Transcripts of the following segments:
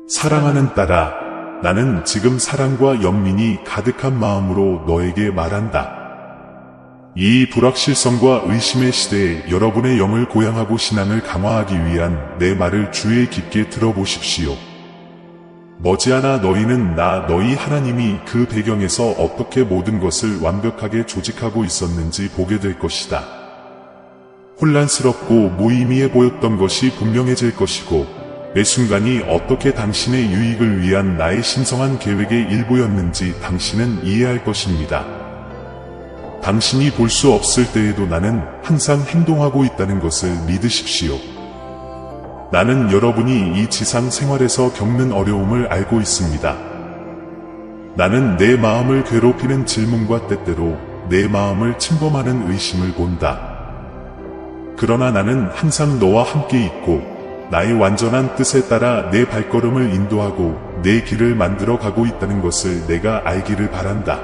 사랑하는 딸아, 나는 지금 사랑과 연민이 가득한 마음으로 너에게 말한다. 이 불확실성과 의심의 시대에 여러분의 영을 고양하고 신앙을 강화하기 위한 내 말을 주의 깊게 들어보십시오. 머지않아 너희는 너희 하나님이 그 배경에서 어떻게 모든 것을 완벽하게 조직하고 있었는지 보게 될 것이다. 혼란스럽고 무의미해 보였던 것이 분명해질 것이고, 매 순간이 어떻게 당신의 유익을 위한 나의 신성한 계획의 일부였는지 당신은 이해할 것입니다. 당신이 볼 수 없을 때에도 나는 항상 행동하고 있다는 것을 믿으십시오. 나는 여러분이 이 지상 생활에서 겪는 어려움을 알고 있습니다. 나는 내 마음을 괴롭히는 질문과 때때로 내 마음을 침범하는 의심을 본다. 그러나 나는 항상 너와 함께 있고 나의 완전한 뜻에 따라 내 발걸음을 인도하고 내 길을 만들어 가고 있다는 것을 내가 알기를 바란다.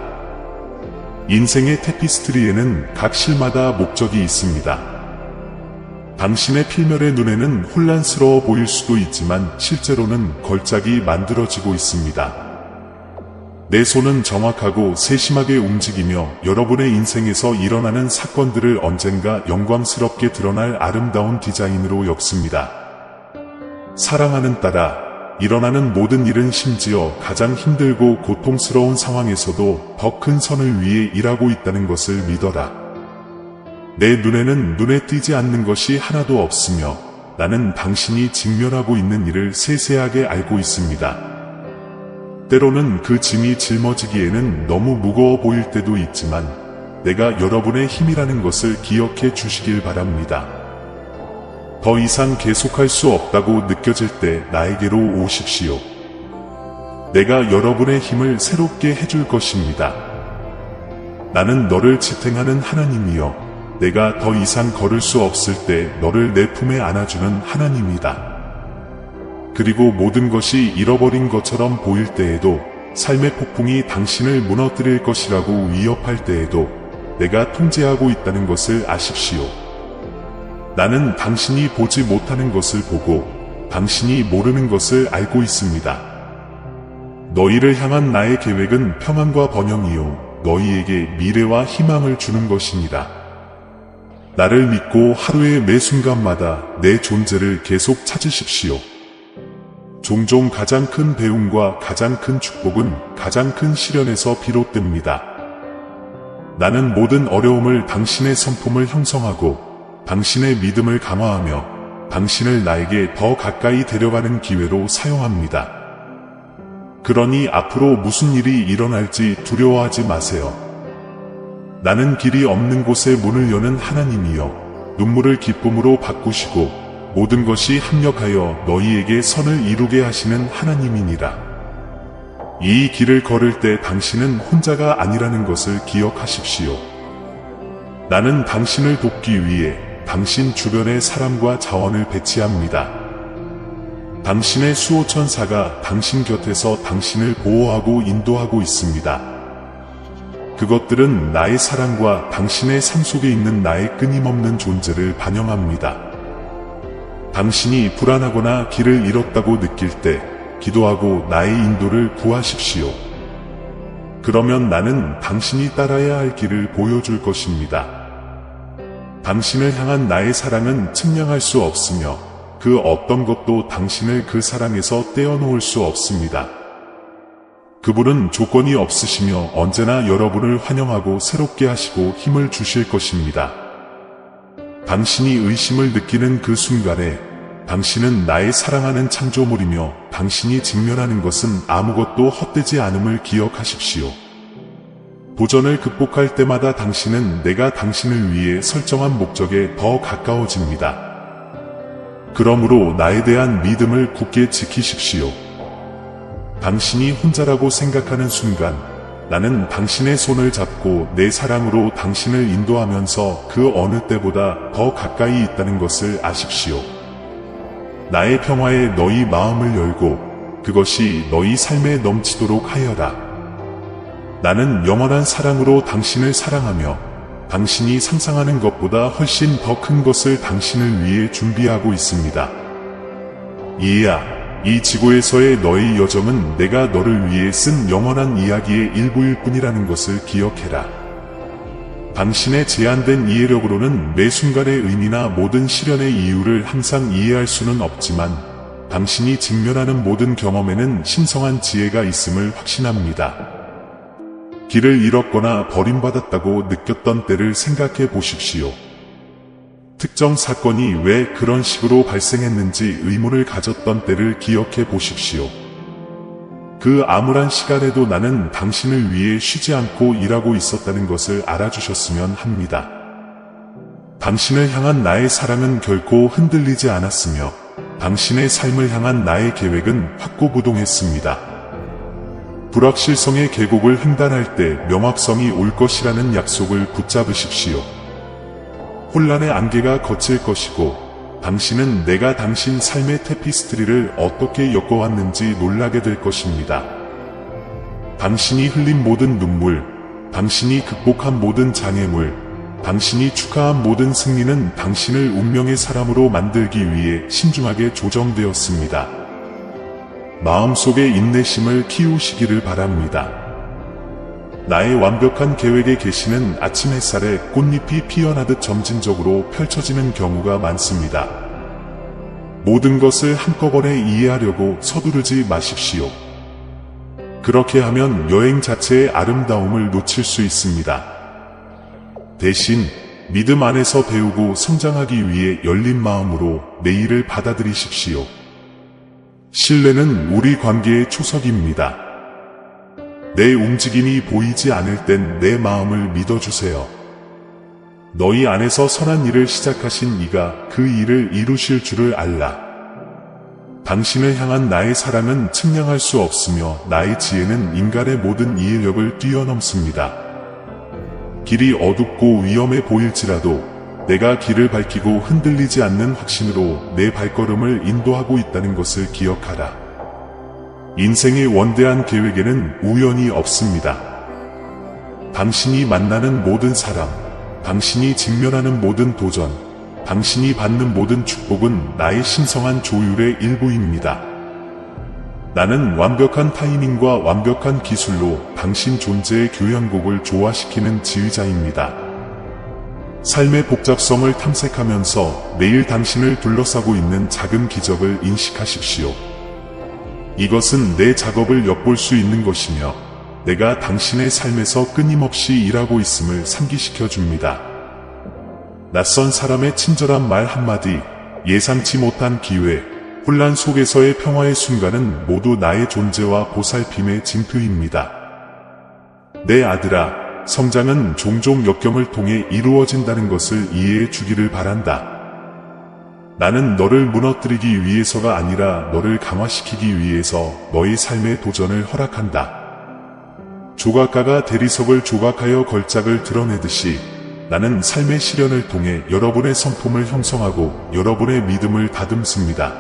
인생의 테피스트리에는 각 실마다 목적이 있습니다. 당신의 필멸의 눈에는 혼란스러워 보일 수도 있지만 실제로는 걸작이 만들어지고 있습니다. 내 손은 정확하고 세심하게 움직이며 여러분의 인생에서 일어나는 사건들을 언젠가 영광스럽게 드러날 아름다운 디자인으로 엮습니다. 사랑하는 딸아, 일어나는 모든 일은 심지어 가장 힘들고 고통스러운 상황에서도 더 큰 선을 위해 일하고 있다는 것을 믿어라. 내 눈에는 눈에 띄지 않는 것이 하나도 없으며 나는 당신이 직면하고 있는 일을 세세하게 알고 있습니다. 때로는 그 짐이 짊어지기에는 너무 무거워 보일 때도 있지만 내가 여러분의 힘이라는 것을 기억해 주시길 바랍니다. 더 이상 계속할 수 없다고 느껴질 때 나에게로 오십시오. 내가 여러분의 힘을 새롭게 해줄 것입니다. 나는 너를 지탱하는 하나님이여, 내가 더 이상 걸을 수 없을 때 너를 내 품에 안아주는 하나님이다. 그리고 모든 것이 잃어버린 것처럼 보일 때에도, 삶의 폭풍이 당신을 무너뜨릴 것이라고 위협할 때에도 내가 통제하고 있다는 것을 아십시오. 나는 당신이 보지 못하는 것을 보고 당신이 모르는 것을 알고 있습니다. 너희를 향한 나의 계획은 평안과 번영이요, 너희에게 미래와 희망을 주는 것이니라. 나를 믿고 하루의 매 순간마다 내 존재를 계속 찾으십시오. 종종 가장 큰 배움과 가장 큰 축복은 가장 큰 시련에서 비롯됩니다. 나는 모든 어려움을 당신의 성품을 형성하고 당신의 믿음을 강화하며 당신을 나에게 더 가까이 데려가는 기회로 사용합니다. 그러니 앞으로 무슨 일이 일어날지 두려워하지 마세요. 나는 길이 없는 곳에 문을 여는 하나님이여, 눈물을 기쁨으로 바꾸시고 모든 것이 합력하여 너희에게 선을 이루게 하시는 하나님이니라. 이 길을 걸을 때 당신은 혼자가 아니라는 것을 기억하십시오. 나는 당신을 돕기 위해 당신 주변에 사람과 자원을 배치합니다. 당신의 수호천사가 당신 곁에서 당신을 보호하고 인도하고 있습니다. 그것들은 나의 사랑과 당신의 삶 속에 있는 나의 끊임없는 존재를 반영합니다. 당신이 불안하거나 길을 잃었다고 느낄 때 기도하고 나의 인도를 구하십시오. 그러면 나는 당신이 따라야 할 길을 보여줄 것입니다. 당신을 향한 나의 사랑은 측량할 수 없으며 그 어떤 것도 당신을 그 사랑에서 떼어놓을 수 없습니다. 그분은 조건이 없으시며 언제나 여러분을 환영하고 새롭게 하시고 힘을 주실 것입니다. 당신이 의심을 느끼는 그 순간에 당신은 나의 사랑하는 창조물이며 당신이 직면하는 것은 아무것도 헛되지 않음을 기억하십시오. 도전을 극복할 때마다 당신은 내가 당신을 위해 설정한 목적에 더 가까워집니다. 그러므로 나에 대한 믿음을 굳게 지키십시오. 당신이 혼자라고 생각하는 순간 나는 당신의 손을 잡고 내 사랑으로 당신을 인도하면서 그 어느 때보다 더 가까이 있다는 것을 아십시오. 나의 평화에 너희 마음을 열고 그것이 너희 삶에 넘치도록 하여라. 나는 영원한 사랑으로 당신을 사랑하며 당신이 상상하는 것보다 훨씬 더 큰 것을 당신을 위해 준비하고 있습니다. 이야, 이 지구에서의 너의 여정은 내가 너를 위해 쓴 영원한 이야기의 일부일 뿐이라는 것을 기억해라. 당신의 제한된 이해력으로는 매 순간의 의미나 모든 시련의 이유를 항상 이해할 수는 없지만 당신이 직면하는 모든 경험에는 신성한 지혜가 있음을 확신합니다. 길을 잃었거나 버림받았다고 느꼈던 때를 생각해 보십시오. 특정 사건이 왜 그런 식으로 발생했는지 의문을 가졌던 때를 기억해 보십시오. 그 암울한 시간에도 나는 당신을 위해 쉬지 않고 일하고 있었다는 것을 알아주셨으면 합니다. 당신을 향한 나의 사랑은 결코 흔들리지 않았으며 당신의 삶을 향한 나의 계획은 확고부동했습니다. 불확실성의 계곡을 횡단할 때 명확성이 올 것이라는 약속을 붙잡으십시오. 혼란의 안개가 거칠 것이고 당신은 내가 당신 삶의 테피스트리를 어떻게 엮어왔는지 놀라게 될 것입니다. 당신이 흘린 모든 눈물, 당신이 극복한 모든 장애물, 당신이 축하한 모든 승리는 당신을 운명의 사람으로 만들기 위해 신중하게 조정되었습니다. 마음속의 인내심을 키우시기를 바랍니다. 나의 완벽한 계획의 계시는 아침 햇살에 꽃잎이 피어나듯 점진적으로 펼쳐지는 경우가 많습니다. 모든 것을 한꺼번에 이해하려고 서두르지 마십시오. 그렇게 하면 여행 자체의 아름다움을 놓칠 수 있습니다. 대신 믿음 안에서 배우고 성장하기 위해 열린 마음으로 내일을 받아들이십시오. 신뢰는 우리 관계의 초석입니다. 내 움직임이 보이지 않을 땐 내 마음을 믿어주세요. 너희 안에서 선한 일을 시작하신 이가 그 일을 이루실 줄을 알라. 당신을 향한 나의 사랑은 측량할 수 없으며 나의 지혜는 인간의 모든 이해력을 뛰어넘습니다. 길이 어둡고 위험해 보일지라도 내가 길을 밝히고 흔들리지 않는 확신으로 내 발걸음을 인도하고 있다는 것을 기억하라. 인생의 원대한 계획에는 우연이 없습니다. 당신이 만나는 모든 사람, 당신이 직면하는 모든 도전, 당신이 받는 모든 축복은 나의 신성한 조율의 일부입니다. 나는 완벽한 타이밍과 완벽한 기술로 당신 존재의 교향곡을 조화시키는 지휘자입니다. 삶의 복잡성을 탐색하면서 매일 당신을 둘러싸고 있는 작은 기적을 인식하십시오. 이것은 내 작업을 엿볼 수 있는 것이며 내가 당신의 삶에서 끊임없이 일하고 있음을 상기시켜 줍니다. 낯선 사람의 친절한 말 한마디, 예상치 못한 기회, 혼란 속에서의 평화의 순간은 모두 나의 존재와 보살핌의 징표입니다. 내 아들아, 성장은 종종 역경을 통해 이루어진다는 것을 이해해 주기를 바란다. 나는 너를 무너뜨리기 위해서가 아니라 너를 강화시키기 위해서 너의 삶의 도전을 허락한다. 조각가가 대리석을 조각하여 걸작을 드러내듯이 나는 삶의 시련을 통해 여러분의 성품을 형성하고 여러분의 믿음을 다듬습니다.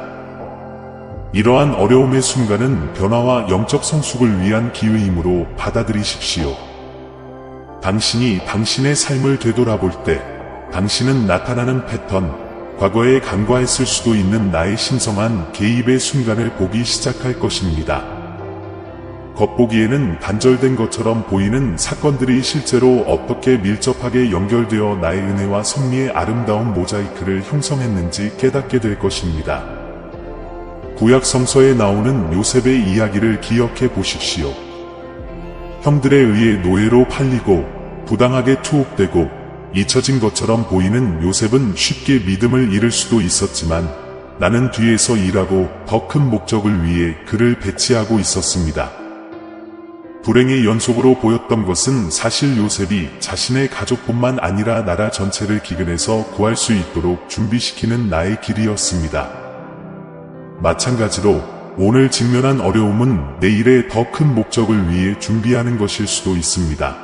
이러한 어려움의 순간은 변화와 영적 성숙을 위한 기회이므로 받아들이십시오. 당신이 당신의 삶을 되돌아볼 때 당신은 나타나는 패턴, 과거에 간과했을 수도 있는 나의 신성한 개입의 순간을 보기 시작할 것입니다. 겉보기에는 단절된 것처럼 보이는 사건들이 실제로 어떻게 밀접하게 연결되어 나의 은혜와 섭리의 아름다운 모자이크를 형성했는지 깨닫게 될 것입니다. 구약 성서에 나오는 요셉의 이야기를 기억해 보십시오. 형들에 의해 노예로 팔리고 부당하게 투옥되고 잊혀진 것처럼 보이는 요셉은 쉽게 믿음을 잃을 수도 있었지만 나는 뒤에서 일하고 더 큰 목적을 위해 그를 배치하고 있었습니다. 불행의 연속으로 보였던 것은 사실 요셉이 자신의 가족뿐만 아니라 나라 전체를 기근에서 구할 수 있도록 준비시키는 나의 길이었습니다. 마찬가지로 오늘 직면한 어려움은 내일의 더 큰 목적을 위해 준비하는 것일 수도 있습니다.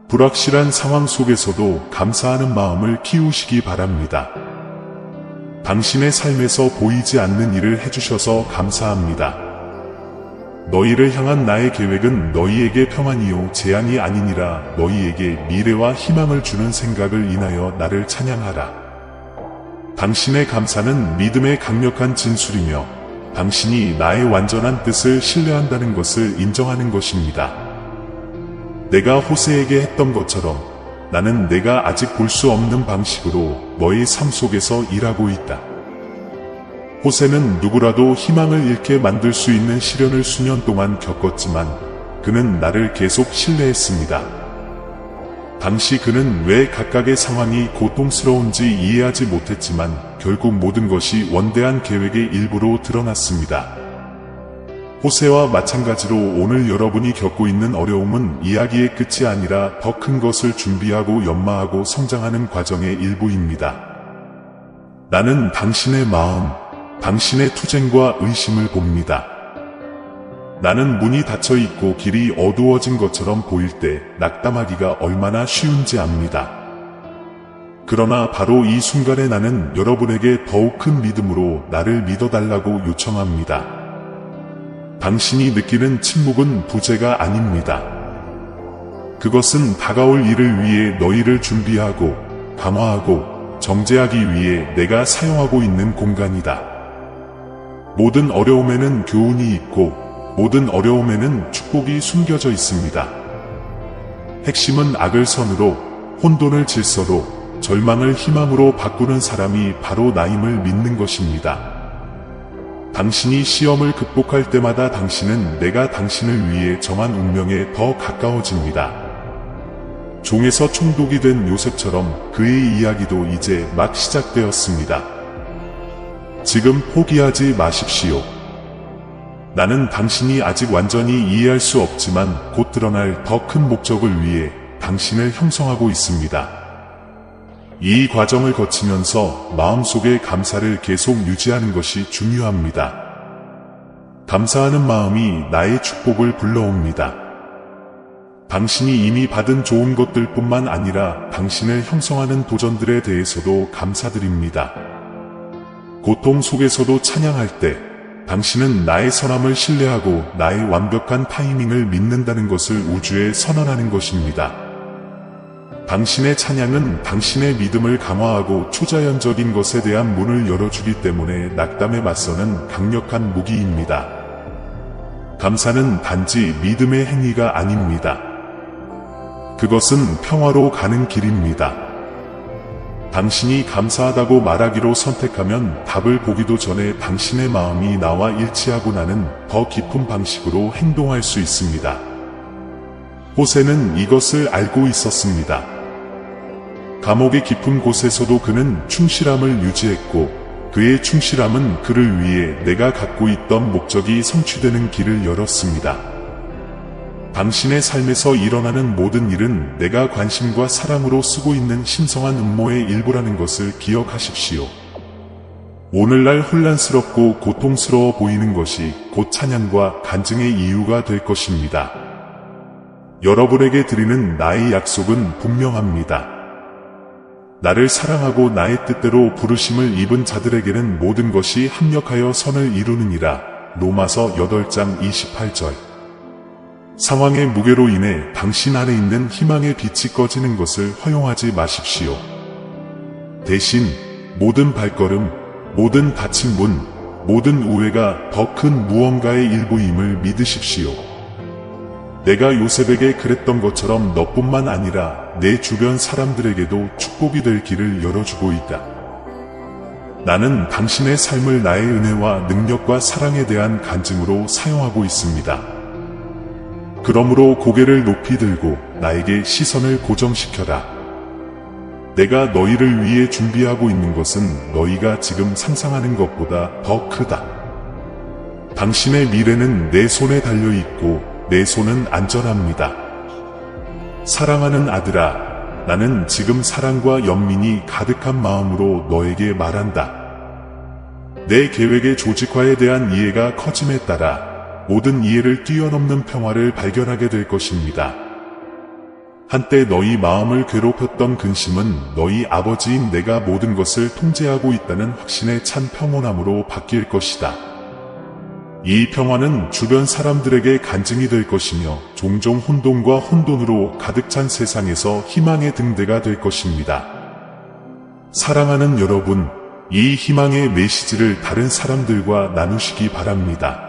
불확실한 상황 속에서도 감사하는 마음을 키우시기 바랍니다. 당신의 삶에서 보이지 않는 일을 해주셔서 감사합니다. 너희를 향한 나의 계획은 너희에게 평안이요 제한이 아니니라. 너희에게 미래와 희망을 주는 생각을 인하여 나를 찬양하라. 당신의 감사는 믿음의 강력한 진술이며 당신이 나의 완전한 뜻을 신뢰한다는 것을 인정하는 것입니다. 내가 호세에게 했던 것처럼 나는 내가 아직 볼 수 없는 방식으로 너의 삶 속에서 일하고 있다. 호세는 누구라도 희망을 잃게 만들 수 있는 시련을 수년 동안 겪었지만 그는 나를 계속 신뢰했습니다. 당시 그는 왜 각각의 상황이 고통스러운지 이해하지 못했지만 결국 모든 것이 원대한 계획의 일부로 드러났습니다. 호세와 마찬가지로 오늘 여러분이 겪고 있는 어려움은 이야기의 끝이 아니라 더 큰 것을 준비하고 연마하고 성장하는 과정의 일부입니다. 나는 당신의 마음, 당신의 투쟁과 의심을 봅니다. 나는 문이 닫혀 있고 길이 어두워진 것처럼 보일 때 낙담하기가 얼마나 쉬운지 압니다. 그러나 바로 이 순간에 나는 여러분에게 더욱 큰 믿음으로 나를 믿어달라고 요청합니다. 당신이 느끼는 침묵은 부재가 아닙니다. 그것은 다가올 일을 위해 너희를 준비하고 강화하고 정제하기 위해 내가 사용하고 있는 공간이다. 모든 어려움에는 교훈이 있고 모든 어려움에는 축복이 숨겨져 있습니다. 핵심은 악을 선으로, 혼돈을 질서로, 절망을 희망으로 바꾸는 사람이 바로 나임을 믿는 것입니다. 당신이 시험을 극복할 때마다 당신은 내가 당신을 위해 정한 운명에 더 가까워집니다. 종에서 총독이 된 요셉처럼 그의 이야기도 이제 막 시작되었습니다. 지금 포기하지 마십시오. 나는 당신이 아직 완전히 이해할 수 없지만 곧 드러날 더 큰 목적을 위해 당신을 형성하고 있습니다. 이 과정을 거치면서 마음속의 감사를 계속 유지하는 것이 중요합니다. 감사하는 마음이 나의 축복을 불러옵니다. 당신이 이미 받은 좋은 것들 뿐만 아니라 당신을 형성하는 도전들에 대해서도 감사드립니다. 고통 속에서도 찬양할 때 당신은 나의 선함을 신뢰하고 나의 완벽한 타이밍을 믿는다는 것을 우주에 선언하는 것입니다. 당신의 찬양은 당신의 믿음을 강화하고 초자연적인 것에 대한 문을 열어주기 때문에 낙담에 맞서는 강력한 무기입니다. 감사는 단지 믿음의 행위가 아닙니다. 그것은 평화로 가는 길입니다. 당신이 감사하다고 말하기로 선택하면 답을 보기도 전에 당신의 마음이 나와 일치하고 나는 더 깊은 방식으로 행동할 수 있습니다. 호세는 이것을 알고 있었습니다. 감옥의 깊은 곳에서도 그는 충실함을 유지했고 그의 충실함은 그를 위해 내가 갖고 있던 목적이 성취되는 길을 열었습니다. 당신의 삶에서 일어나는 모든 일은 내가 관심과 사랑으로 쓰고 있는 신성한 음모의 일부라는 것을 기억하십시오. 오늘날 혼란스럽고 고통스러워 보이는 것이 곧 찬양과 간증의 이유가 될 것입니다. 여러분에게 드리는 나의 약속은 분명합니다. 나를 사랑하고 나의 뜻대로 부르심을 입은 자들에게는 모든 것이 합력하여 선을 이루느니라. 로마서 8장 28절. 상황의 무게로 인해 당신 안에 있는 희망의 빛이 꺼지는 것을 허용하지 마십시오. 대신 모든 발걸음, 모든 닫힌 문, 모든 우회가 더 큰 무언가의 일부임을 믿으십시오. 내가 요셉에게 그랬던 것처럼 너뿐만 아니라 내 주변 사람들에게도 축복이 될 길을 열어주고 있다. 나는 당신의 삶을 나의 은혜와 능력과 사랑에 대한 간증으로 사용하고 있습니다. 그러므로 고개를 높이 들고 나에게 시선을 고정시켜라. 내가 너희를 위해 준비하고 있는 것은 너희가 지금 상상하는 것보다 더 크다. 당신의 미래는 내 손에 달려있고 내 손은 안전합니다. 사랑하는 아들아, 나는 지금 사랑과 연민이 가득한 마음으로 너에게 말한다. 내 계획의 조직화에 대한 이해가 커짐에 따라 모든 이해를 뛰어넘는 평화를 발견하게 될 것입니다. 한때 너희 마음을 괴롭혔던 근심은 너희 아버지인 내가 모든 것을 통제하고 있다는 확신에 찬 평온함으로 바뀔 것이다. 이 평화는 주변 사람들에게 간증이 될 것이며 종종 혼돈과 혼돈으로 가득 찬 세상에서 희망의 등대가 될 것입니다. 사랑하는 여러분, 이 희망의 메시지를 다른 사람들과 나누시기 바랍니다.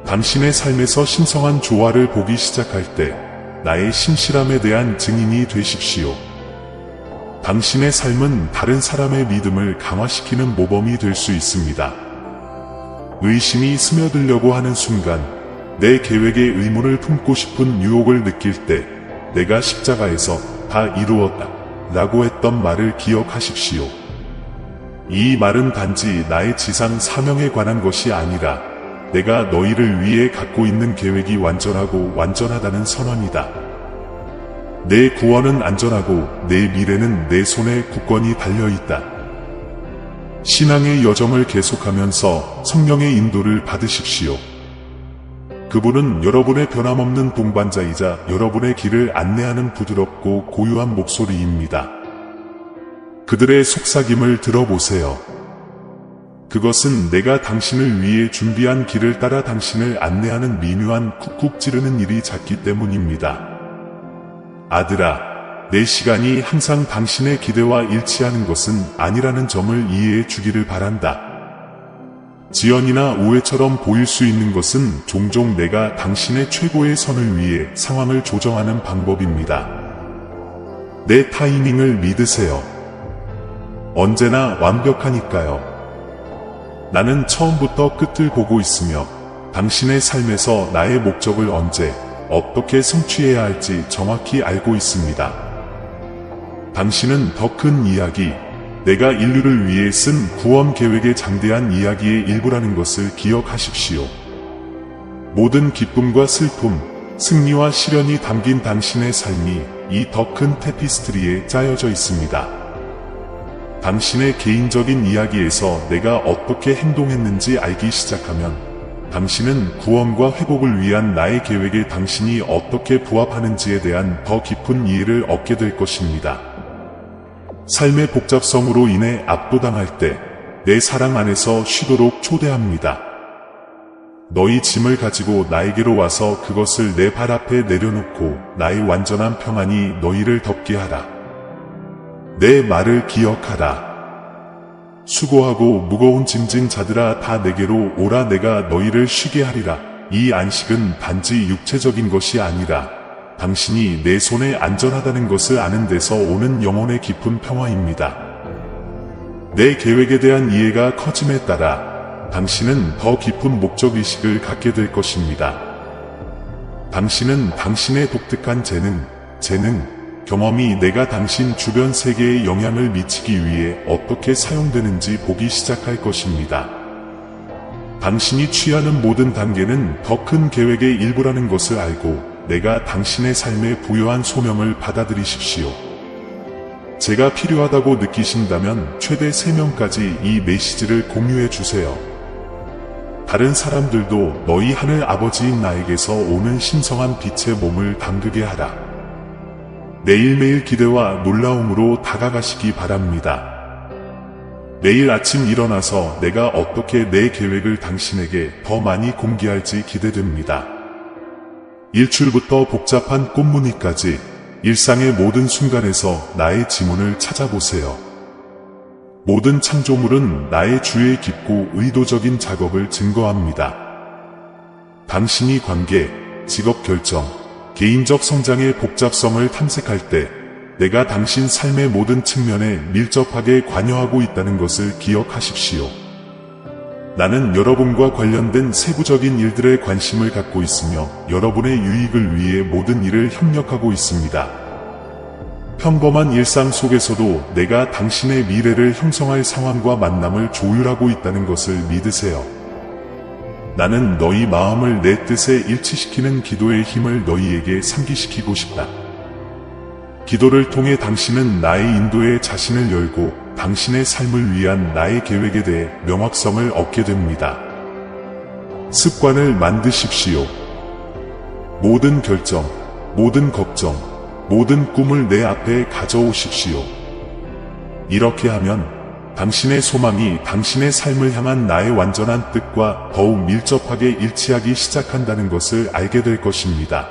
당신의 삶에서 신성한 조화를 보기 시작할 때 나의 신실함에 대한 증인이 되십시오. 당신의 삶은 다른 사람의 믿음을 강화시키는 모범이 될 수 있습니다. 의심이 스며들려고 하는 순간 내 계획에 의문을 품고 싶은 유혹을 느낄 때 내가 십자가에서 다 이루었다 라고 했던 말을 기억하십시오. 이 말은 단지 나의 지상 사명에 관한 것이 아니라 내가 너희를 위해 갖고 있는 계획이 완전하고 완전하다는 선언이다. 내 구원은 안전하고 내 미래는 내 손에 굳건히 달려있다. 신앙의 여정을 계속하면서 성령의 인도를 받으십시오. 그분은 여러분의 변함없는 동반자이자 여러분의 길을 안내하는 부드럽고 고요한 목소리입니다. 그들의 속삭임을 들어보세요. 그것은 내가 당신을 위해 준비한 길을 따라 당신을 안내하는 미묘한 쿡쿡 찌르는 일이 작기 때문입니다. 아들아, 내 시간이 항상 당신의 기대와 일치하는 것은 아니라는 점을 이해해 주기를 바란다. 지연이나 오해처럼 보일 수 있는 것은 종종 내가 당신의 최고의 선을 위해 상황을 조정하는 방법입니다. 내 타이밍을 믿으세요. 언제나 완벽하니까요. 나는 처음부터 끝을 보고 있으며 당신의 삶에서 나의 목적을 언제, 어떻게 성취해야 할지 정확히 알고 있습니다. 당신은 더 큰 이야기, 내가 인류를 위해 쓴 구원 계획의 장대한 이야기의 일부라는 것을 기억하십시오. 모든 기쁨과 슬픔, 승리와 시련이 담긴 당신의 삶이 이 더 큰 테피스트리에 짜여져 있습니다. 당신의 개인적인 이야기에서 내가 어떻게 행동했는지 알기 시작하면 당신은 구원과 회복을 위한 나의 계획에 당신이 어떻게 부합하는지에 대한 더 깊은 이해를 얻게 될 것입니다. 삶의 복잡성으로 인해 압도당할 때 내 사랑 안에서 쉬도록 초대합니다. 너희 짐을 가지고 나에게로 와서 그것을 내 발 앞에 내려놓고 나의 완전한 평안이 너희를 덮게 하라. 내 말을 기억하라. 수고하고 무거운 짐진 자들아 다 내게로 오라. 내가 너희를 쉬게 하리라. 이 안식은 단지 육체적인 것이 아니라 당신이 내 손에 안전하다는 것을 아는 데서 오는 영혼의 깊은 평화입니다. 내 계획에 대한 이해가 커짐에 따라 당신은 더 깊은 목적의식을 갖게 될 것입니다. 당신은 당신의 독특한 재능, 경험이 내가 당신 주변 세계에 영향을 미치기 위해 어떻게 사용되는지 보기 시작할 것입니다. 당신이 취하는 모든 단계는 더 큰 계획의 일부라는 것을 알고 내가 당신의 삶에 부여한 소명을 받아들이십시오. 제가 필요하다고 느끼신다면 최대 3명까지 이 메시지를 공유해 주세요. 다른 사람들도 너희 하늘 아버지인 나에게서 오는 신성한 빛의 몸을 담그게 하라. 매일매일 기대와 놀라움으로 다가가시기 바랍니다. 매일 아침 일어나서 내가 어떻게 내 계획을 당신에게 더 많이 공개할지 기대됩니다. 일출부터 복잡한 꽃무늬까지 일상의 모든 순간에서 나의 지문을 찾아보세요. 모든 창조물은 나의 주의 깊고 의도적인 작업을 증거합니다. 당신이 관계, 직업 결정, 개인적 성장의 복잡성을 탐색할 때 내가 당신 삶의 모든 측면에 밀접하게 관여하고 있다는 것을 기억하십시오. 나는 여러분과 관련된 세부적인 일들에 관심을 갖고 있으며 여러분의 유익을 위해 모든 일을 협력하고 있습니다. 평범한 일상 속에서도 내가 당신의 미래를 형성할 상황과 만남을 조율하고 있다는 것을 믿으세요. 나는 너희 마음을 내 뜻에 일치시키는 기도의 힘을 너희에게 상기시키고 싶다. 기도를 통해 당신은 나의 인도에 자신을 열고 당신의 삶을 위한 나의 계획에 대해 명확성을 얻게 됩니다. 습관을 만드십시오. 모든 결정, 모든 걱정, 모든 꿈을 내 앞에 가져오십시오. 이렇게 하면 당신의 소망이 당신의 삶을 향한 나의 완전한 뜻과 더욱 밀접하게 일치하기 시작한다는 것을 알게 될 것입니다.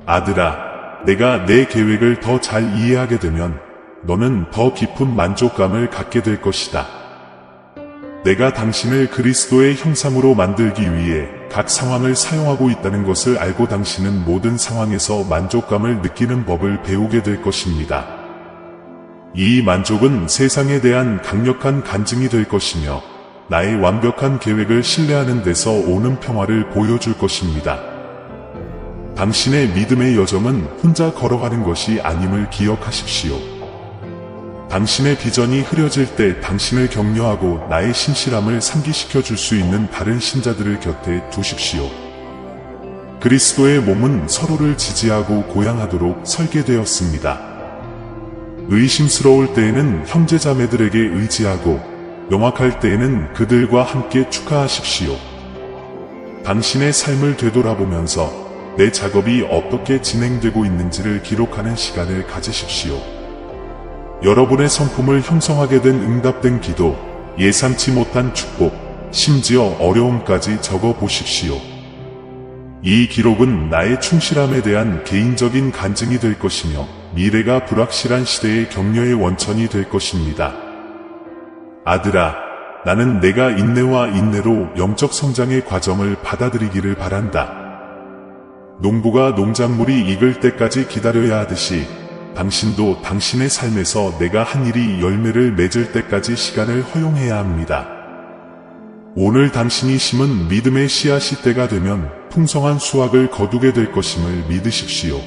아들아, 내가 내 계획을 더 잘 이해하게 되면 너는 더 깊은 만족감을 갖게 될 것이다. 내가 당신을 그리스도의 형상으로 만들기 위해 각 상황을 사용하고 있다는 것을 알고 당신은 모든 상황에서 만족감을 느끼는 법을 배우게 될 것입니다. 이 만족은 세상에 대한 강력한 간증이 될 것이며 나의 완벽한 계획을 신뢰하는 데서 오는 평화를 보여줄 것입니다. 당신의 믿음의 여정은 혼자 걸어가는 것이 아님을 기억하십시오. 당신의 비전이 흐려질 때 당신을 격려하고 나의 신실함을 상기시켜 줄 수 있는 다른 신자들을 곁에 두십시오. 그리스도의 몸은 서로를 지지하고 고양하도록 설계되었습니다. 의심스러울 때에는 형제자매들에게 의지하고 명확할 때에는 그들과 함께 축하하십시오. 당신의 삶을 되돌아보면서 내 작업이 어떻게 진행되고 있는지를 기록하는 시간을 가지십시오. 여러분의 성품을 형성하게 된 응답된 기도, 예상치 못한 축복, 심지어 어려움까지 적어 보십시오. 이 기록은 나의 충실함에 대한 개인적인 간증이 될 것이며 미래가 불확실한 시대의 격려의 원천이 될 것입니다. 아들아, 나는 내가 인내와 인내로 영적 성장의 과정을 받아들이기를 바란다. 농부가 농작물이 익을 때까지 기다려야 하듯이 당신도 당신의 삶에서 내가 한 일이 열매를 맺을 때까지 시간을 허용해야 합니다. 오늘 당신이 심은 믿음의 씨앗이 때가 되면 풍성한 수확을 거두게 될 것임을 믿으십시오.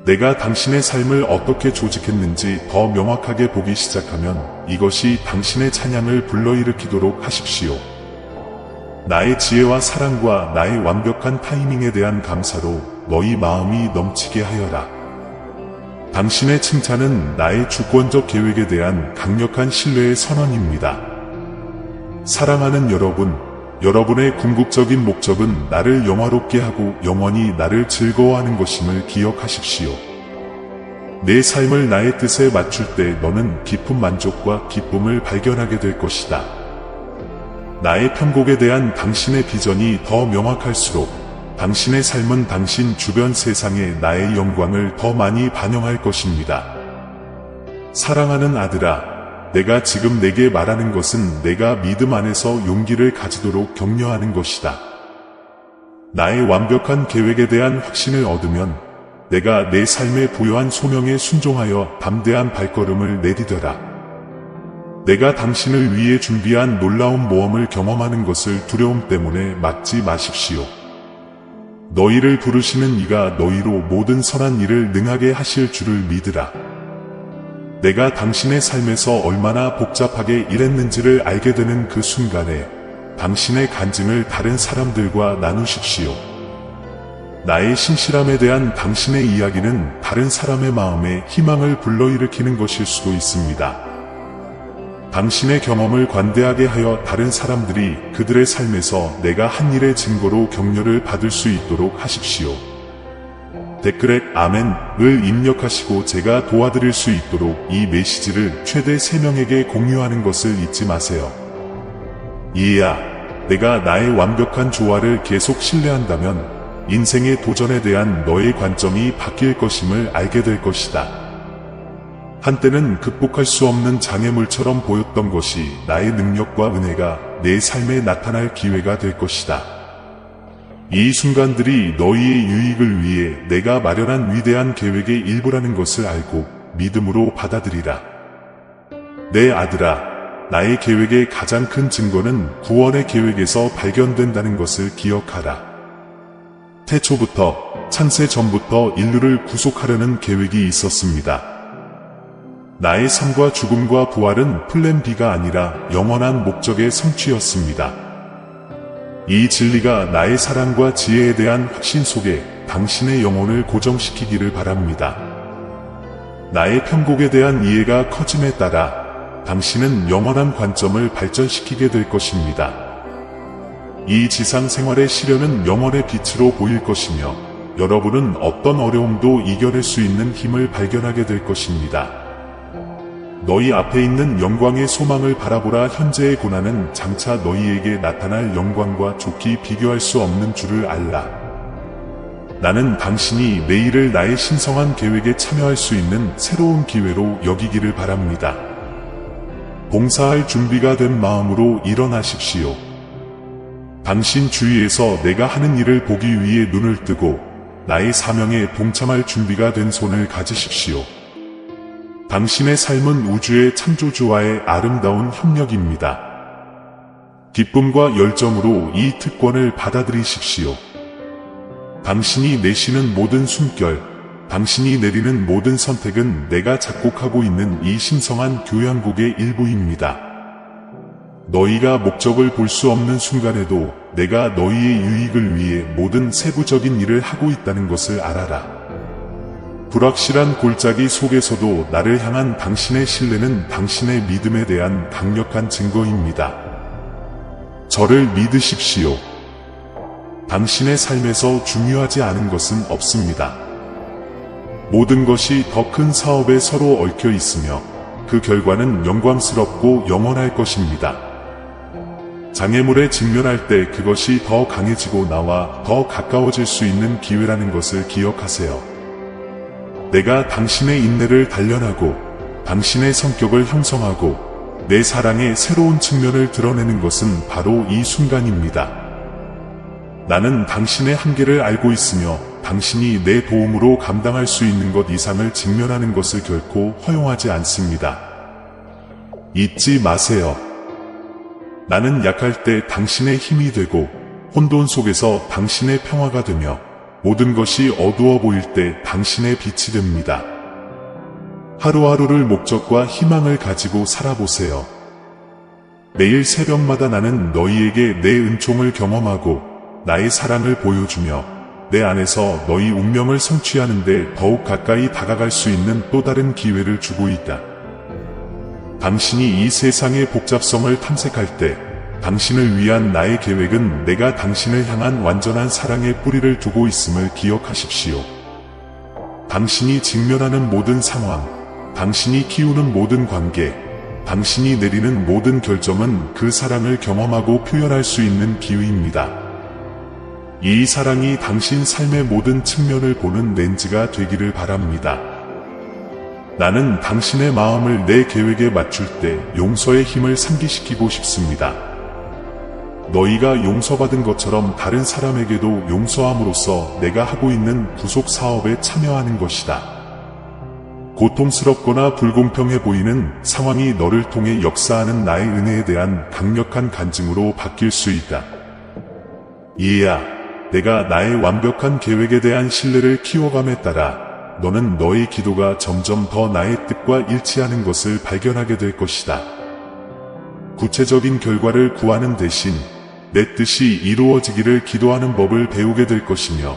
내가 당신의 삶을 어떻게 조직했는지 더 명확하게 보기 시작하면 이것이 당신의 찬양을 불러일으키도록 하십시오. 나의 지혜와 사랑과 나의 완벽한 타이밍에 대한 감사로 너희 마음이 넘치게 하여라. 당신의 칭찬은 나의 주권적 계획에 대한 강력한 신뢰의 선언입니다. 사랑하는 여러분, 여러분의 궁극적인 목적은 나를 영화롭게 하고 영원히 나를 즐거워하는 것임을 기억하십시오. 내 삶을 나의 뜻에 맞출 때 너는 깊은 만족과 기쁨을 발견하게 될 것이다. 나의 편곡에 대한 당신의 비전이 더 명확할수록 당신의 삶은 당신 주변 세상에 나의 영광을 더 많이 반영할 것입니다. 사랑하는 아들아, 내가 지금 내게 말하는 것은 내가 믿음 안에서 용기를 가지도록 격려하는 것이다. 나의 완벽한 계획에 대한 확신을 얻으면 내가 내 삶에 부여한 소명에 순종하여 담대한 발걸음을 내디뎌라. 내가 당신을 위해 준비한 놀라운 모험을 경험하는 것을 두려움 때문에 막지 마십시오. 너희를 부르시는 이가 너희로 모든 선한 일을 능하게 하실 줄을 믿으라. 내가 당신의 삶에서 얼마나 복잡하게 일했는지를 알게 되는 그 순간에 당신의 간증을 다른 사람들과 나누십시오. 나의 신실함에 대한 당신의 이야기는 다른 사람의 마음에 희망을 불러일으키는 것일 수도 있습니다. 당신의 경험을 관대하게 하여 다른 사람들이 그들의 삶에서 내가 한 일의 증거로 격려를 받을 수 있도록 하십시오. 댓글에 아멘을 입력하시고 제가 도와드릴 수 있도록 이 메시지를 최대 3명에게 공유하는 것을 잊지 마세요. 이해야, 내가 나의 완벽한 조화를 계속 신뢰한다면 인생의 도전에 대한 너의 관점이 바뀔 것임을 알게 될 것이다. 한때는 극복할 수 없는 장애물처럼 보였던 것이 나의 능력과 은혜가 내 삶에 나타날 기회가 될 것이다. 이 순간들이 너희의 유익을 위해 내가 마련한 위대한 계획의 일부라는 것을 알고 믿음으로 받아들이라. 내 아들아, 나의 계획의 가장 큰 증거는 구원의 계획에서 발견된다는 것을 기억하라. 태초부터, 창세 전부터 인류를 구속하려는 계획이 있었습니다. 나의 삶과 죽음과 부활은 플랜 B가 아니라 영원한 목적의 성취였습니다. 이 진리가 나의 사랑과 지혜에 대한 확신 속에 당신의 영혼을 고정시키기를 바랍니다. 나의 편곡에 대한 이해가 커짐에 따라 당신은 영원한 관점을 발전시키게 될 것입니다. 이 지상 생활의 시련은 영원의 빛으로 보일 것이며 여러분은 어떤 어려움도 이겨낼 수 있는 힘을 발견하게 될 것입니다. 너희 앞에 있는 영광의 소망을 바라보라. 현재의 고난은 장차 너희에게 나타날 영광과 좋게 비교할 수 없는 줄을 알라. 나는 당신이 내일을 나의 신성한 계획에 참여할 수 있는 새로운 기회로 여기기를 바랍니다. 봉사할 준비가 된 마음으로 일어나십시오. 당신 주위에서 내가 하는 일을 보기 위해 눈을 뜨고 나의 사명에 동참할 준비가 된 손을 가지십시오. 당신의 삶은 우주의 창조주와의 아름다운 협력입니다. 기쁨과 열정으로 이 특권을 받아들이십시오. 당신이 내쉬는 모든 숨결, 당신이 내리는 모든 선택은 내가 작곡하고 있는 이 신성한 교향곡의 일부입니다. 너희가 목적을 볼 수 없는 순간에도 내가 너희의 유익을 위해 모든 세부적인 일을 하고 있다는 것을 알아라. 불확실한 골짜기 속에서도 나를 향한 당신의 신뢰는 당신의 믿음에 대한 강력한 증거입니다. 저를 믿으십시오. 당신의 삶에서 중요하지 않은 것은 없습니다. 모든 것이 더 큰 사업에 서로 얽혀 있으며 그 결과는 영광스럽고 영원할 것입니다. 장애물에 직면할 때 그것이 더 강해지고 나와 더 가까워질 수 있는 기회라는 것을 기억하세요. 내가 당신의 인내를 단련하고 당신의 성격을 형성하고 내 사랑의 새로운 측면을 드러내는 것은 바로 이 순간입니다. 나는 당신의 한계를 알고 있으며 당신이 내 도움으로 감당할 수 있는 것 이상을 직면하는 것을 결코 허용하지 않습니다. 잊지 마세요. 나는 약할 때 당신의 힘이 되고 혼돈 속에서 당신의 평화가 되며 모든 것이 어두워 보일 때 당신의 빛이 됩니다. 하루하루를 목적과 희망을 가지고 살아보세요. 매일 새벽마다 나는 너희에게 내 은총을 경험하고 나의 사랑을 보여주며 내 안에서 너희 운명을 성취하는 데 더욱 가까이 다가갈 수 있는 또 다른 기회를 주고 있다. 당신이 이 세상의 복잡성을 탐색할 때 당신을 위한 나의 계획은 내가 당신을 향한 완전한 사랑의 뿌리를 두고 있음을 기억하십시오. 당신이 직면하는 모든 상황, 당신이 키우는 모든 관계, 당신이 내리는 모든 결정은 그 사랑을 경험하고 표현할 수 있는 기회입니다. 이 사랑이 당신 삶의 모든 측면을 보는 렌즈가 되기를 바랍니다. 나는 당신의 마음을 내 계획에 맞출 때 용서의 힘을 상기시키고 싶습니다. 너희가 용서받은 것처럼 다른 사람에게도 용서함으로써 내가 하고 있는 구속 사업에 참여하는 것이다. 고통스럽거나 불공평해 보이는 상황이 너를 통해 역사하는 나의 은혜에 대한 강력한 간증으로 바뀔 수 있다. 이해야. 내가 나의 완벽한 계획에 대한 신뢰를 키워감에 따라 너는 너의 기도가 점점 더 나의 뜻과 일치하는 것을 발견하게 될 것이다. 구체적인 결과를 구하는 대신 내 뜻이 이루어지기를 기도하는 법을 배우게 될 것이며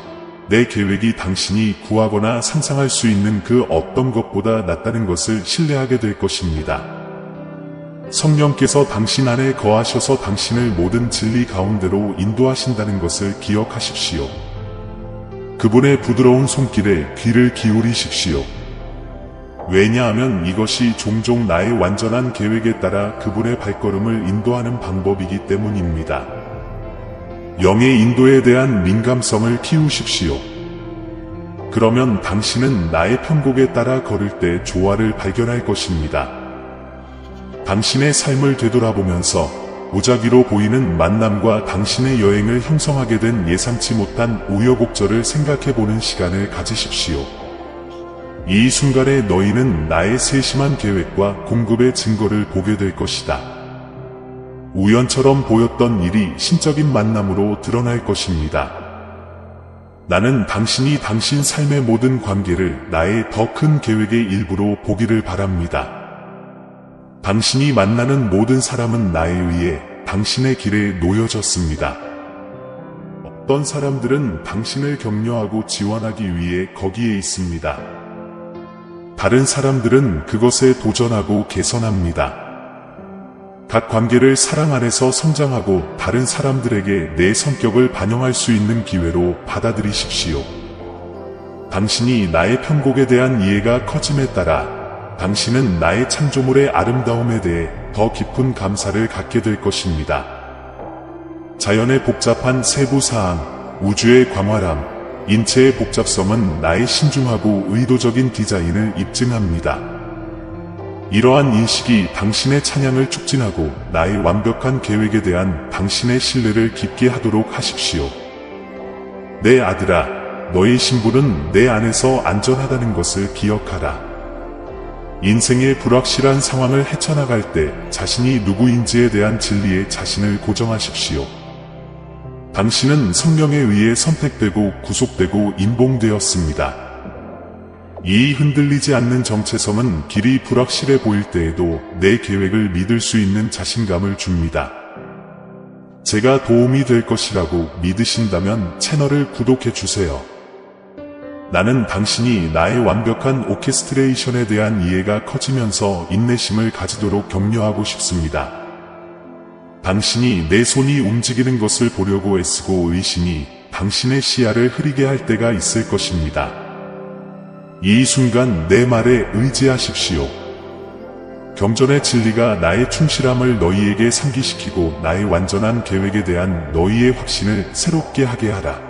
내 계획이 당신이 구하거나 상상할 수 있는 그 어떤 것보다 낫다는 것을 신뢰하게 될 것입니다. 성령께서 당신 안에 거하셔서 당신을 모든 진리 가운데로 인도하신다는 것을 기억하십시오. 그분의 부드러운 손길에 귀를 기울이십시오. 왜냐하면 이것이 종종 나의 완전한 계획에 따라 그분의 발걸음을 인도하는 방법이기 때문입니다. 영의 인도에 대한 민감성을 키우십시오. 그러면 당신은 나의 편곡에 따라 걸을 때 조화를 발견할 것입니다. 당신의 삶을 되돌아보면서 무작위로 보이는 만남과 당신의 여행을 형성하게 된 예상치 못한 우여곡절을 생각해보는 시간을 가지십시오. 이 순간에 너희는 나의 세심한 계획과 공급의 증거를 보게 될 것이다. 우연처럼 보였던 일이 신적인 만남으로 드러날 것입니다. 나는 당신이 당신 삶의 모든 관계를 나의 더 큰 계획의 일부로 보기를 바랍니다. 당신이 만나는 모든 사람은 나에 의해 당신의 길에 놓여졌습니다. 어떤 사람들은 당신을 격려하고 지원하기 위해 거기에 있습니다. 다른 사람들은 그것에 도전하고 개선합니다. 각 관계를 사랑 안에서 성장하고 다른 사람들에게 내 성격을 반영할 수 있는 기회로 받아들이십시오. 당신이 나의 편곡에 대한 이해가 커짐에 따라 당신은 나의 창조물의 아름다움에 대해 더 깊은 감사를 갖게 될 것입니다. 자연의 복잡한 세부 사항, 우주의 광활함, 인체의 복잡성은 나의 신중하고 의도적인 디자인을 입증합니다. 이러한 인식이 당신의 찬양을 촉진하고 나의 완벽한 계획에 대한 당신의 신뢰를 깊게 하도록 하십시오. 내 아들아, 너의 신분은 내 안에서 안전하다는 것을 기억하라. 인생의 불확실한 상황을 헤쳐나갈 때 자신이 누구인지에 대한 진리에 자신을 고정하십시오. 당신은 성령에 의해 선택되고 구속되고 인봉되었습니다. 이 흔들리지 않는 정체성은 길이 불확실해 보일 때에도 내 계획을 믿을 수 있는 자신감을 줍니다. 제가 도움이 될 것이라고 믿으신다면 채널을 구독해 주세요. 나는 당신이 나의 완벽한 오케스트레이션에 대한 이해가 커지면서 인내심을 가지도록 격려하고 싶습니다. 당신이 내 손이 움직이는 것을 보려고 애쓰고 의심이 당신의 시야를 흐리게 할 때가 있을 것입니다. 이 순간 내 말에 의지하십시오. 경전의 진리가 나의 충실함을 너희에게 상기시키고 나의 완전한 계획에 대한 너희의 확신을 새롭게 하게 하라.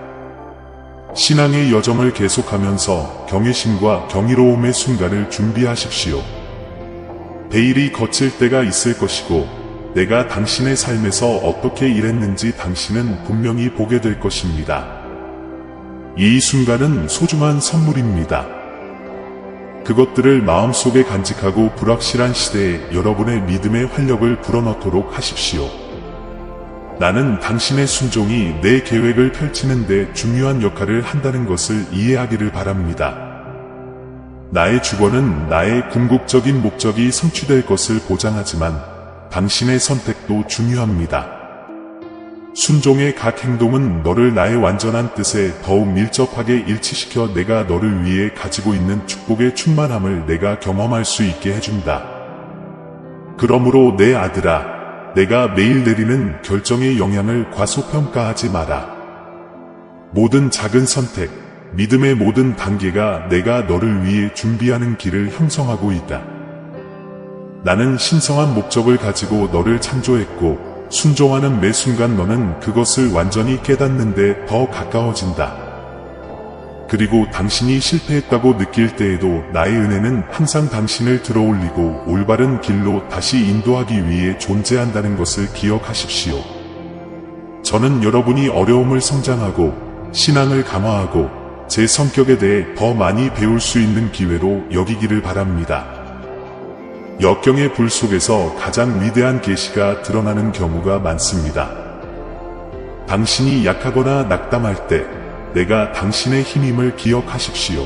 신앙의 여정을 계속하면서 경외심과 경이로움의 순간을 준비하십시오. 베일이 거칠 때가 있을 것이고 내가 당신의 삶에서 어떻게 일했는지 당신은 분명히 보게 될 것입니다. 이 순간은 소중한 선물입니다. 그것들을 마음속에 간직하고 불확실한 시대에 여러분의 믿음의 활력을 불어넣도록 하십시오. 나는 당신의 순종이 내 계획을 펼치는 데 중요한 역할을 한다는 것을 이해하기를 바랍니다. 나의 주권은 나의 궁극적인 목적이 성취될 것을 보장하지만 당신의 선택도 중요합니다. 순종의 각 행동은 너를 나의 완전한 뜻에 더욱 밀접하게 일치시켜 내가 너를 위해 가지고 있는 축복의 충만함을 내가 경험할 수 있게 해준다. 그러므로 내 아들아, 내가 매일 내리는 결정의 영향을 과소평가하지 마라. 모든 작은 선택, 믿음의 모든 단계가 내가 너를 위해 준비하는 길을 형성하고 있다. 나는 신성한 목적을 가지고 너를 창조했고 순종하는 매 순간 너는 그것을 완전히 깨닫는데 더 가까워진다. 그리고 당신이 실패했다고 느낄 때에도 나의 은혜는 항상 당신을 들어올리고 올바른 길로 다시 인도하기 위해 존재한다는 것을 기억하십시오. 저는 여러분이 어려움을 성장하고 신앙을 강화하고 제 성격에 대해 더 많이 배울 수 있는 기회로 여기기를 바랍니다. 역경의 불 속에서 가장 위대한 계시가 드러나는 경우가 많습니다. 당신이 약하거나 낙담할 때 내가 당신의 힘임을 기억하십시오.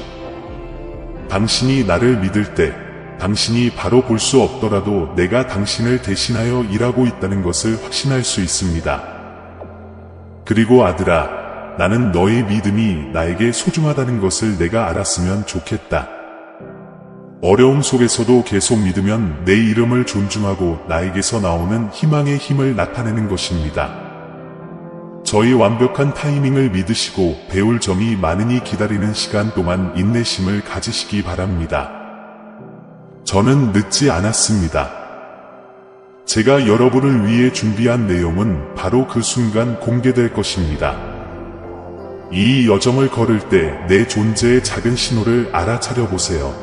당신이 나를 믿을 때 당신이 바로 볼 수 없더라도 내가 당신을 대신하여 일하고 있다는 것을 확신할 수 있습니다. 그리고 아들아, 나는 너의 믿음이 나에게 소중하다는 것을 내가 알았으면 좋겠다. 어려움 속에서도 계속 믿으면 내 이름을 존중하고 나에게서 나오는 희망의 힘을 나타내는 것입니다. 저희 완벽한 타이밍을 믿으시고 배울 점이 많으니 기다리는 시간 동안 인내심을 가지시기 바랍니다. 저는 늦지 않았습니다. 제가 여러분을 위해 준비한 내용은 바로 그 순간 공개될 것입니다. 이 여정을 걸을 때 내 존재의 작은 신호를 알아차려 보세요.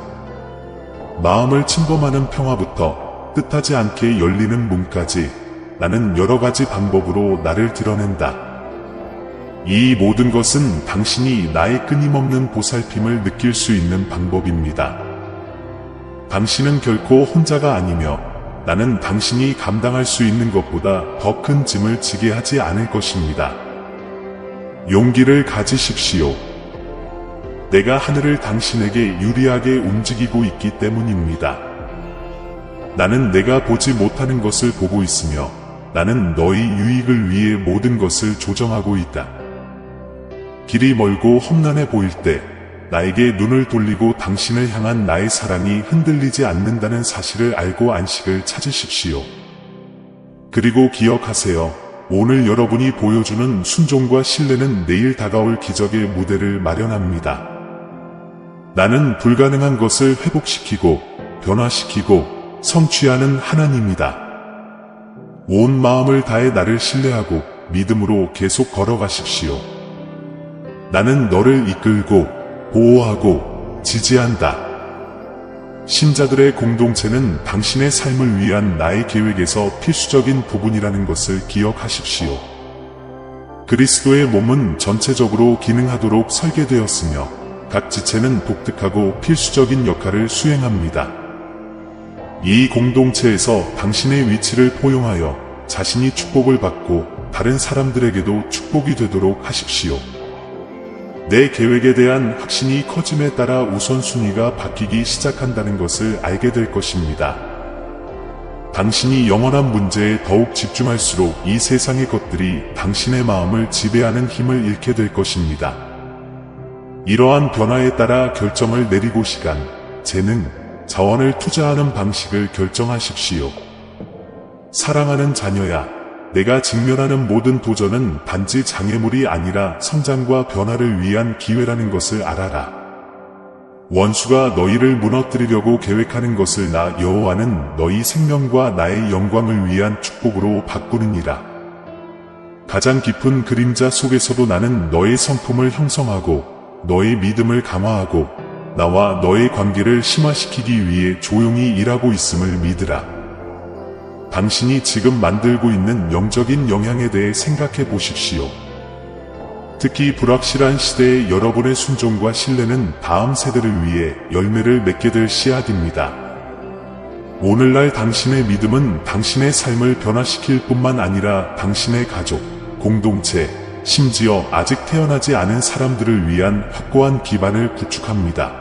마음을 침범하는 평화부터 뜻하지 않게 열리는 문까지 나는 여러 가지 방법으로 나를 드러낸다. 이 모든 것은 당신이 나의 끊임없는 보살핌을 느낄 수 있는 방법입니다. 당신은 결코 혼자가 아니며 나는 당신이 감당할 수 있는 것보다 더 큰 짐을 지게 하지 않을 것입니다. 용기를 가지십시오. 내가 하늘을 당신에게 유리하게 움직이고 있기 때문입니다. 나는 내가 보지 못하는 것을 보고 있으며 나는 너희 유익을 위해 모든 것을 조정하고 있다. 길이 멀고 험난해 보일 때 나에게 눈을 돌리고 당신을 향한 나의 사랑이 흔들리지 않는다는 사실을 알고 안식을 찾으십시오. 그리고 기억하세요. 오늘 여러분이 보여주는 순종과 신뢰는 내일 다가올 기적의 무대를 마련합니다. 나는 불가능한 것을 회복시키고 변화시키고 성취하는 하나님이다. 온 마음을 다해 나를 신뢰하고 믿음으로 계속 걸어가십시오. 나는 너를 이끌고 보호하고 지지한다. 신자들의 공동체는 당신의 삶을 위한 나의 계획에서 필수적인 부분이라는 것을 기억하십시오. 그리스도의 몸은 전체적으로 기능하도록 설계되었으며 각 지체는 독특하고 필수적인 역할을 수행합니다. 이 공동체에서 당신의 위치를 포용하여 자신이 축복을 받고 다른 사람들에게도 축복이 되도록 하십시오. 내 계획에 대한 확신이 커짐에 따라 우선순위가 바뀌기 시작한다는 것을 알게 될 것입니다. 당신이 영원한 문제에 더욱 집중할수록 이 세상의 것들이 당신의 마음을 지배하는 힘을 잃게 될 것입니다. 이러한 변화에 따라 결정을 내리고 시간, 재능, 자원을 투자하는 방식을 결정하십시오. 사랑하는 자녀야, 내가 직면하는 모든 도전은 단지 장애물이 아니라 성장과 변화를 위한 기회라는 것을 알아라. 원수가 너희를 무너뜨리려고 계획하는 것을 나 여호와는 너희 생명과 나의 영광을 위한 축복으로 바꾸느니라. 가장 깊은 그림자 속에서도 나는 너의 성품을 형성하고 너의 믿음을 강화하고 나와 너의 관계를 심화시키기 위해 조용히 일하고 있음을 믿으라. 당신이 지금 만들고 있는 영적인 영향에 대해 생각해 보십시오. 특히 불확실한 시대의 여러분의 순종과 신뢰는 다음 세대를 위해 열매를 맺게 될 씨앗입니다. 오늘날 당신의 믿음은 당신의 삶을 변화시킬 뿐만 아니라 당신의 가족, 공동체, 심지어 아직 태어나지 않은 사람들을 위한 확고한 기반을 구축합니다.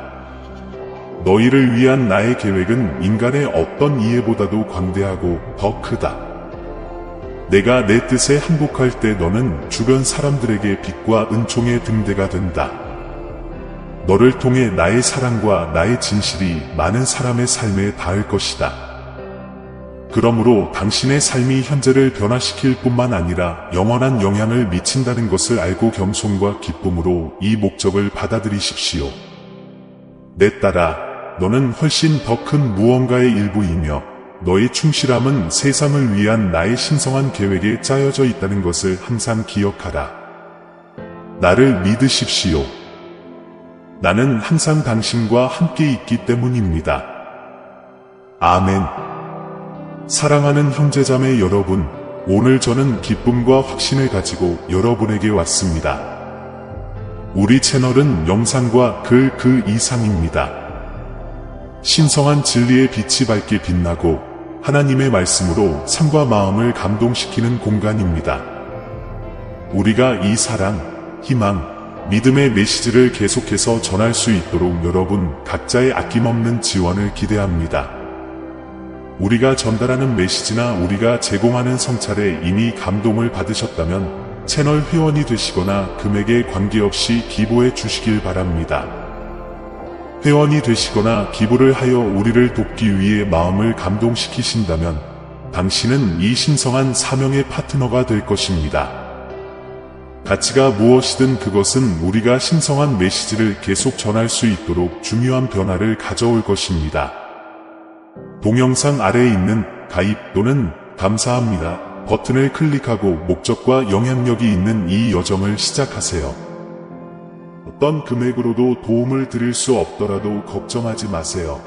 너희를 위한 나의 계획은 인간의 어떤 이해보다도 광대하고 더 크다. 내가 내 뜻에 항복할 때 너는 주변 사람들에게 빛과 은총의 등대가 된다. 너를 통해 나의 사랑과 나의 진실이 많은 사람의 삶에 닿을 것이다. 그러므로 당신의 삶이 현재를 변화시킬 뿐만 아니라 영원한 영향을 미친다는 것을 알고 겸손과 기쁨으로 이 목적을 받아들이십시오. 내 딸아, 너는 훨씬 더 큰 무언가의 일부이며 너의 충실함은 세상을 위한 나의 신성한 계획에 짜여져 있다는 것을 항상 기억하라. 나를 믿으십시오. 나는 항상 당신과 함께 있기 때문입니다. 아멘. 사랑하는 형제자매 여러분, 오늘 저는 기쁨과 확신을 가지고 여러분에게 왔습니다. 우리 채널은 영상과 글 그 이상입니다. 신성한 진리의 빛이 밝게 빛나고 하나님의 말씀으로 삶과 마음을 감동시키는 공간입니다. 우리가 이 사랑, 희망, 믿음의 메시지를 계속해서 전할 수 있도록 여러분 각자의 아낌없는 지원을 기대합니다. 우리가 전달하는 메시지나 우리가 제공하는 성찰에 이미 감동을 받으셨다면 채널 회원이 되시거나 금액에 관계없이 기부해 주시길 바랍니다. 회원이 되시거나 기부를 하여 우리를 돕기 위해 마음을 감동시키신다면 당신은 이 신성한 사명의 파트너가 될 것입니다. 가치가 무엇이든 그것은 우리가 신성한 메시지를 계속 전할 수 있도록 중요한 변화를 가져올 것입니다. 동영상 아래에 있는 가입 또는 감사합니다 버튼을 클릭하고 목적과 영향력이 있는 이 여정을 시작하세요. 어떤 금액으로도 도움을 드릴 수 없더라도 걱정하지 마세요.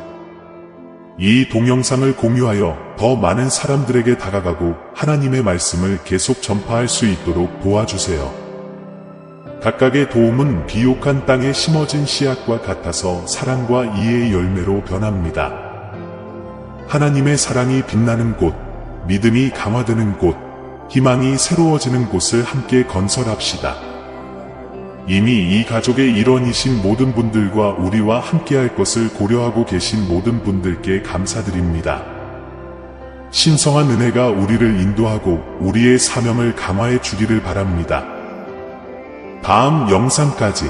이 동영상을 공유하여 더 많은 사람들에게 다가가고 하나님의 말씀을 계속 전파할 수 있도록 도와주세요. 각각의 도움은 비옥한 땅에 심어진 씨앗과 같아서 사랑과 이해의 열매로 변합니다. 하나님의 사랑이 빛나는 곳, 믿음이 강화되는 곳, 희망이 새로워지는 곳을 함께 건설합시다. 이미 이 가족의 일원이신 모든 분들과 우리와 함께할 것을 고려하고 계신 모든 분들께 감사드립니다. 신성한 은혜가 우리를 인도하고 우리의 사명을 강화해 주기를 바랍니다. 다음 영상까지